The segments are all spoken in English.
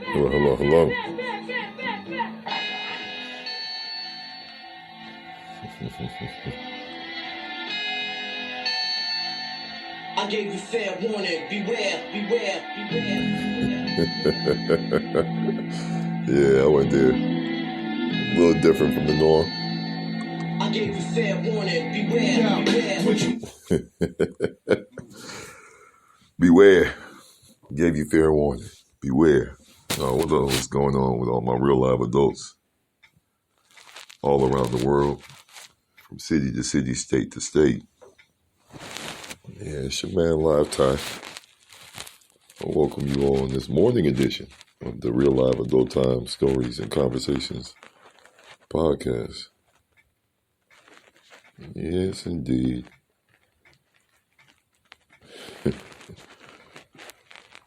Hello, hello, hello. I gave you fair warning. Beware, beware, beware. Yeah, I went there. A little different from the norm. I gave you fair warning. Beware, beware. Beware. Gave you fair warning. Beware. What's going on with all my real live adults all around the world, from city to city, state to state? Yeah, it's your man L.I.V.E. I welcome you all on this morning edition of the Real Live Adult Time Stories and Conversations podcast. Yes, indeed.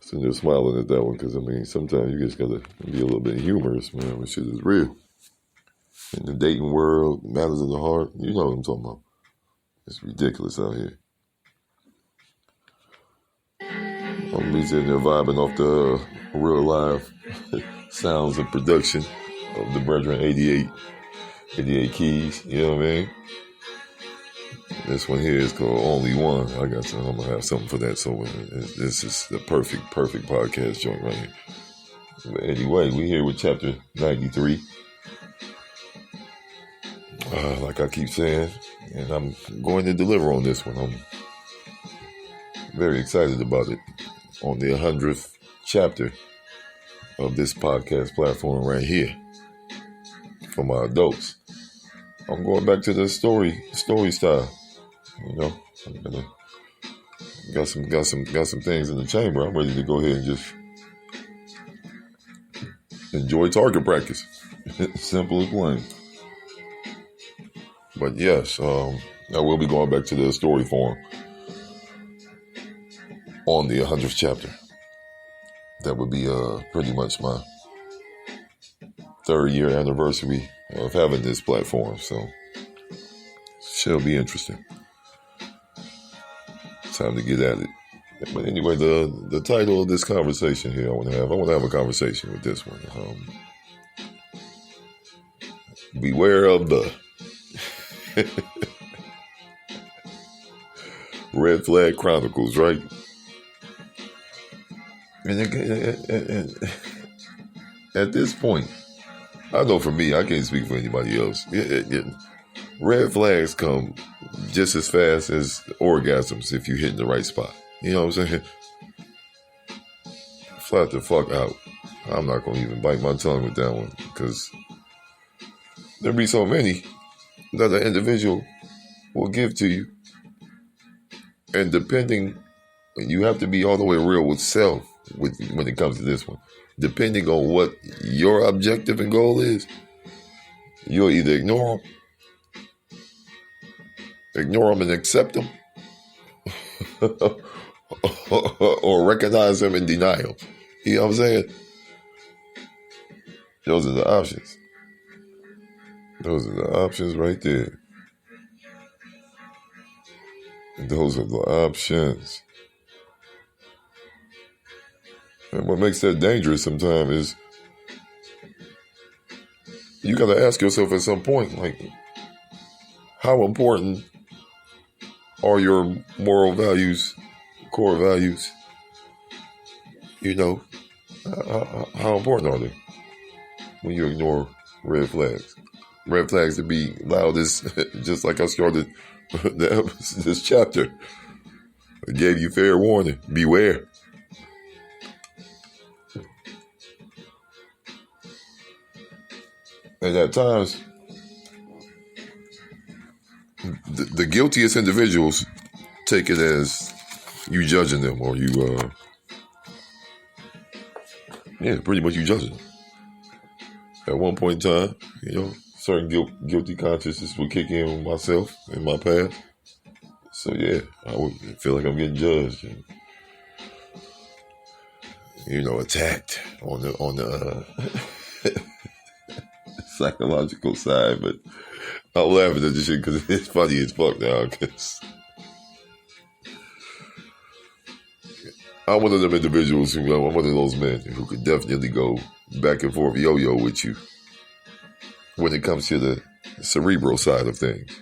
Sitting there smiling at that one because, sometimes you just got to be a little bit humorous, man. This shit is real. In the dating world, matters of the heart, you know what I'm talking about. It's ridiculous out here. I'm going to be sitting there vibing off the real live sounds and production of the Brethren 88 keys, you know what I mean? This one here is called Only One. I'm going to have something for that. So this is the perfect podcast joint right here. But anyway, we're here with chapter 93. Like I keep saying, and I'm going to deliver on this one. I'm very excited about it. On the 100th chapter of this podcast platform right here for my adults. I'm going back to the story style. You know, I'm gonna got some things in the chamber. I'm ready to go ahead and just enjoy target practice. Simple as plain. But yes, I will be going back to the story form on the 100th chapter. That would be pretty much my 3rd year anniversary of having this platform. So she'll be interesting. Time to get at it. But anyway, the title of this conversation here I want to have a conversation with this one. Beware of the Red Flag Chronicles, right? And at this point, I know for me, I can't speak for anybody else. Red flags come just as fast as orgasms if you hit the right spot. You know what I'm saying? Flat the fuck out. I'm not going to even bite my tongue with that one because there'll be so many that an individual will give to you. And you have to be all the way real with self when it comes to this one. Depending on what your objective and goal is, you'll either ignore them and accept them, or recognize them and deny them. You know what I'm saying? Those are the options. Those are the options right there. Those are the options. And what makes that dangerous sometimes is you got to ask yourself at some point, like, how important are your moral values, core values? You know, how important are they when you ignore red flags? Red flags to be loud as, just like I started this chapter. I gave you fair warning. Beware. And at times, the guiltiest individuals take it as you judging them, or you, pretty much you judging them. At one point in time, certain guilty consciousness would kick in with myself in my past. So yeah, I would feel like I'm getting judged and, attacked on the psychological side. But I'm laughing at this shit because it's funny as fuck now. Cause I'm one of them individuals I'm one of those men who could definitely go back and forth yo-yo with you when it comes to the cerebral side of things.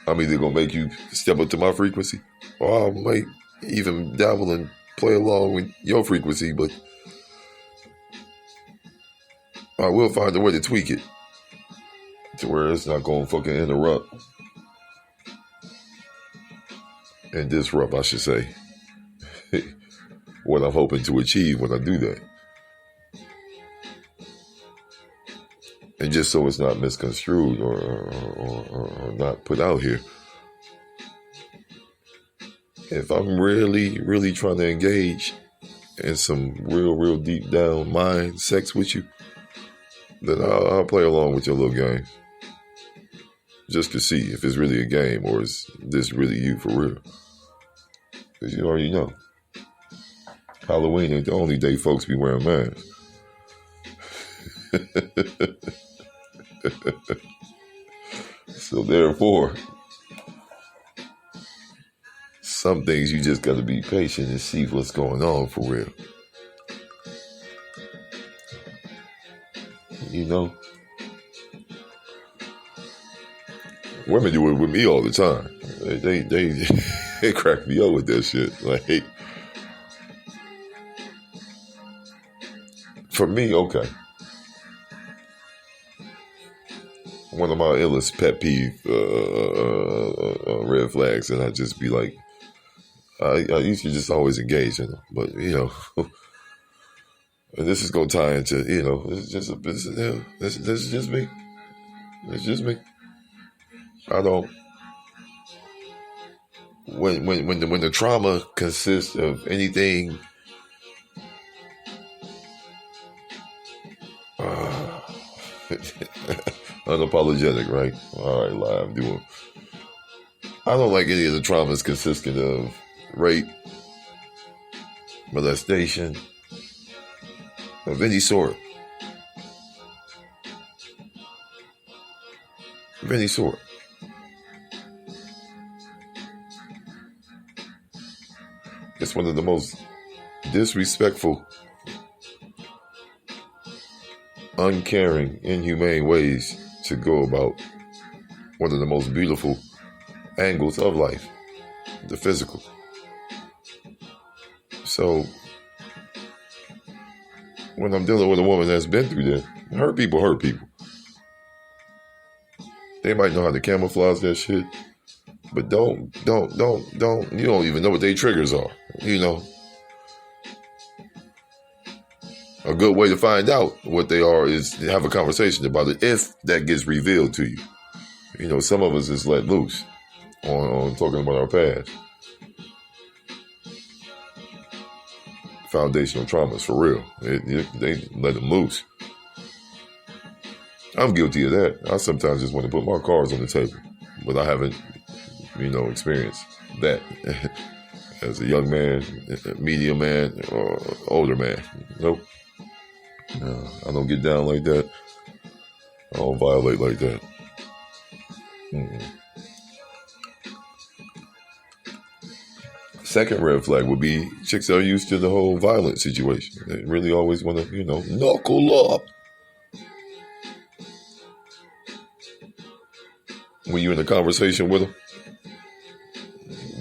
I'm either going to make you step up to my frequency, or I might even dabble and play along with your frequency, but I will find a way to tweak it to where it's not going to fucking interrupt and disrupt, I should say, what I'm hoping to achieve when I do that. And just so it's not misconstrued or not put out here, if I'm really, really trying to engage in some real deep down mind sex with you, then I'll play along with your little game. Just to see if it's really a game or is this really you for real. Because you already know. Halloween ain't the only day folks be wearing masks. So therefore, some things you just got to be patient and see what's going on for real. You know? Women do it with me all the time. They crack me up with that shit. Like, for me, okay. One of my illest pet peeve red flags, and I just be like, I used to just always engage in them, but you know, and this is gonna tie into, you know, this is just me. It's just me. I don't. When the trauma consists of anything unapologetic, right? All right, live doing. I don't like any of the traumas consisting of rape, molestation, of any sort. Of any sort. It's one of the most disrespectful, uncaring, inhumane ways to go about one of the most beautiful angles of life, the physical. So, when I'm dealing with a woman that's been through that, hurt people. They might know how to camouflage that shit, but don't, you don't even know what their triggers are, you know. A good way to find out what they are is to have a conversation about it if that gets revealed to you. You know, some of us is let loose on talking about our past. Foundational traumas, for real. They let them loose. I'm guilty of that. I sometimes just want to put my cards on the table, but I haven't, you know, experienced that as a young man, medium man, or older man. Nope. No, I don't get down like that. I don't violate like that. Second red flag would be chicks that are used to the whole violent situation. They really always want to, you know, knuckle up. When you're in a conversation with them,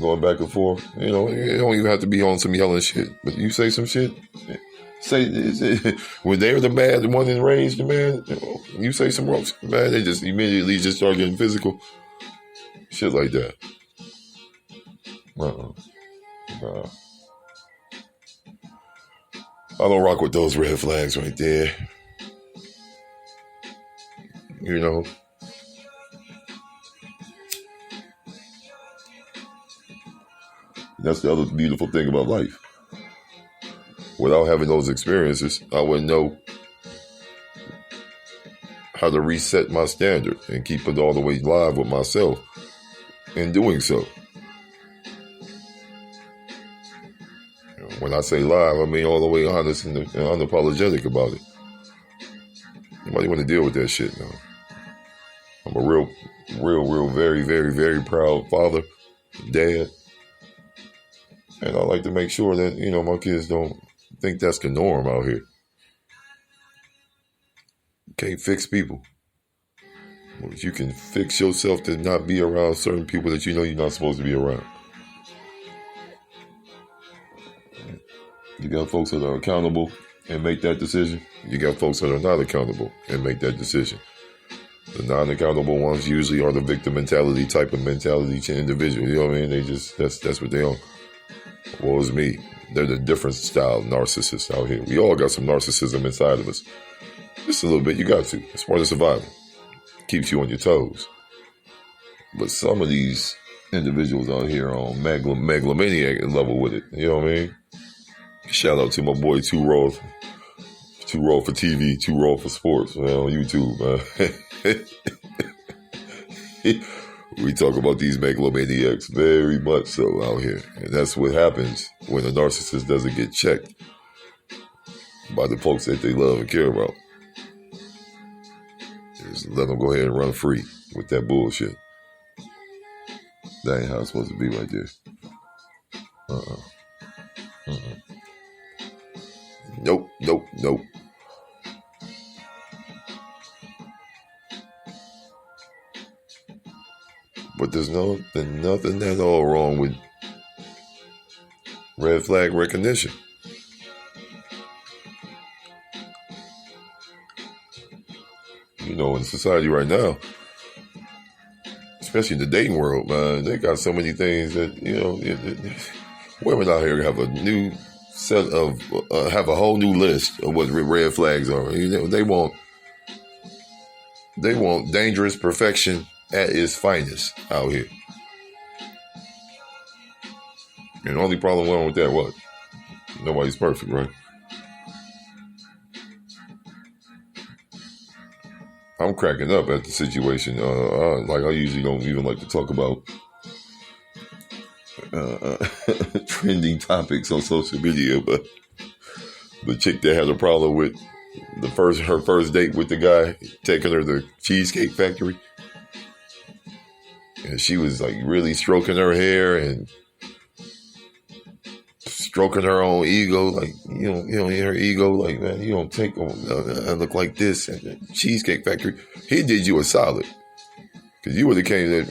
going back and forth, you know, you don't even have to be on some yelling shit, but you say some shit. When they're the one enraged, the man, you say some ropes, man, they just immediately just start getting physical. Shit like that. Nah. I don't rock with those red flags right there. You know. That's the other beautiful thing about life. Without having those experiences, I wouldn't know how to reset my standard and keep it all the way live with myself in doing so. When I say live, I mean all the way honest and unapologetic about it. Nobody want to deal with that shit now. I'm a real, very, very, very proud father, dad, And I like to make sure that, my kids don't think that's the norm out here. You can't fix people. But you can fix yourself to not be around certain people that you know you're not supposed to be around. You got folks that are accountable and make that decision. You got folks that are not accountable and make that decision. The non-accountable ones usually are the victim mentality type of mentality to individual. You know what I mean? They just, that's what they are. Woe is me. They're the different style narcissists out here. We all got some narcissism inside of us. Just a little bit, you got to. It's part of survival. Keeps you on your toes. But some of these individuals out here are on megalomaniac level with it. You know what I mean? Shout out to my boy Too Raw for TV, Too Raw for Sports, man, on YouTube, man. We talk about these megalomaniacs very much so out here. And that's what happens when a narcissist doesn't get checked by the folks that they love and care about. Just let them go ahead and run free with that bullshit. That ain't how it's supposed to be right there. Nope. But there's nothing at all wrong with red flag recognition. In society right now, especially in the dating world, man, they got so many things that, women out here have a new set of, have a whole new list of what red flags are. They want dangerous perfection at its finest out here. And the only problem wrong with that, what? Nobody's perfect, right? I'm cracking up at the situation. I usually don't even like to talk about trending topics on social media, but the chick that had a problem with her first date with the guy taking her to the Cheesecake Factory, and she was like really stroking her hair and stroking her own ego, like, her ego, like, man, you don't take I look like this at the Cheesecake Factory. He did you a solid, because you would have came there,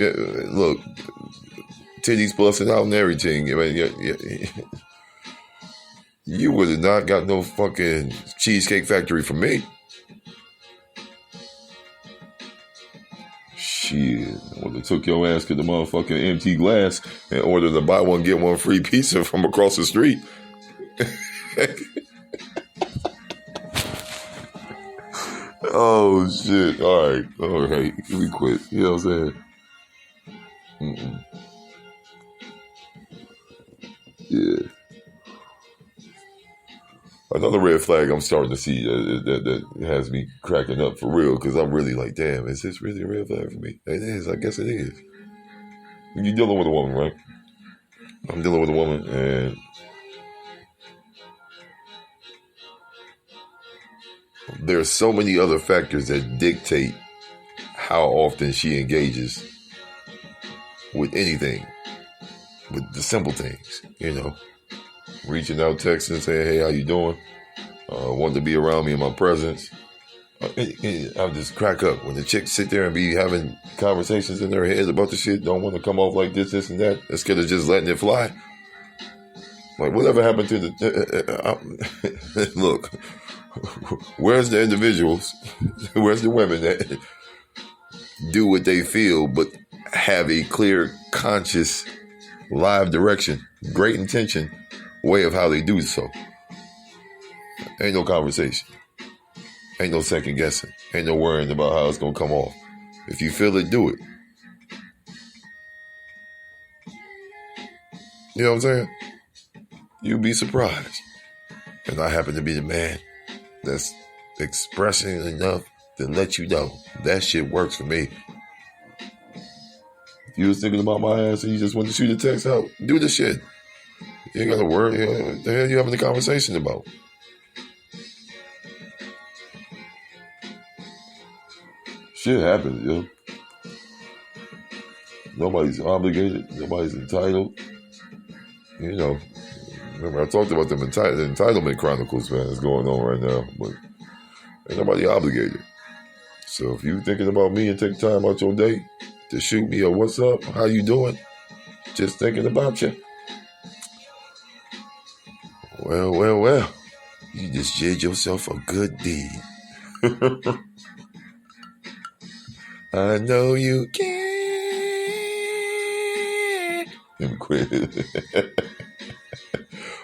look, titties busting out and everything. You would have not got no fucking Cheesecake Factory from me. Shit, I would have took your ass to the motherfucking empty glass and ordered a buy one, get one free pizza from across the street. Oh, shit. All right. We quit. You know what I'm saying? Yeah. Another red flag I'm starting to see that has me cracking up for real, because I'm really like, damn, is this really a red flag for me? It is. I guess it is. You're dealing with a woman, right? I'm dealing with a woman, and there's so many other factors that dictate how often she engages with anything, with the simple things, reaching out, texting, saying, hey, how you doing? Wanting to be around me in my presence. I'll just crack up when the chicks sit there and be having conversations in their heads about the shit, don't want to come off like this and that, instead of just letting it fly. Like, whatever happened to the... Look, where's the individuals? Where's the women that do what they feel but have a clear, conscious, live direction, great intention, way of how they do so? Ain't no conversation. Ain't no second guessing. Ain't no worrying about how it's going to come off. If you feel it, do it. You know what I'm saying? You'd be surprised. And I happen to be the man that's expressing enough to let you know that shit works for me. If you was thinking about my ass and you just want to shoot a text out, do the shit. You ain't got to worry. What the hell you having the conversation about? Shit happens, yo. Nobody's obligated. Nobody's entitled. Remember, I talked about the entitlement chronicles, man, that's going on right now, but ain't nobody obligated. So if you thinking about me and take time out your day to shoot me a what's up, how you doing, just thinking about you. Well, you just did yourself a good deed. I know you can. Let me quit.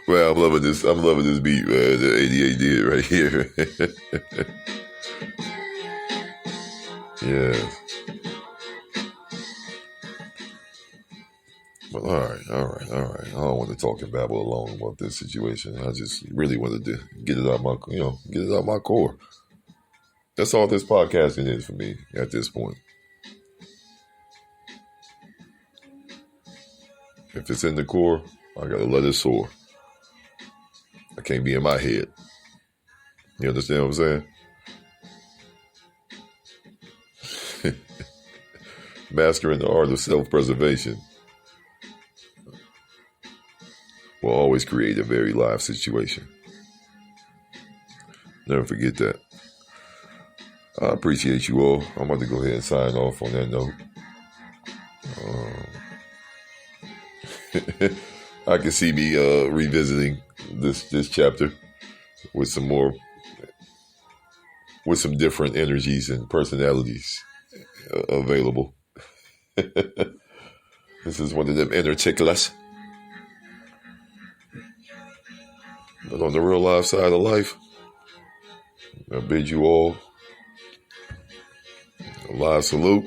Well, I'm loving this beat, man. The 88 did right here. Yeah. But all right. I don't want to talk and babble alone about this situation. I just really wanted to get it out my core. That's all this podcasting is for me at this point. If it's in the core, I gotta let it soar. I can't be in my head. You understand what I'm saying? Mastering the art of self-preservation will always create a very live situation. Never forget that. I appreciate you all. I'm about to go ahead and sign off on that note. I can see me revisiting this chapter with some different energies and personalities available. This is one of them inner ticklers. But on the real life side of life, I bid you all a live salute.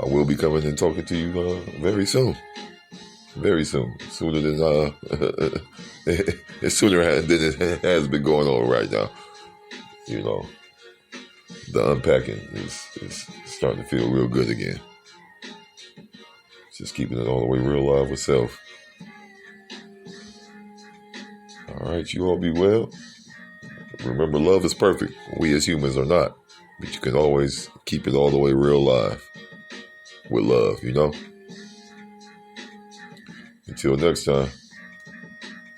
I will be coming and talking to you very soon. Very soon. Sooner than it has been going on right now. You know, the unpacking is starting to feel real good again. Just keeping it all the way real live with self. All right, you all be well. Remember, love is perfect. We as humans are not. But you can always keep it all the way real live with love, you know? Until next time,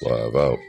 L.I.V.E out.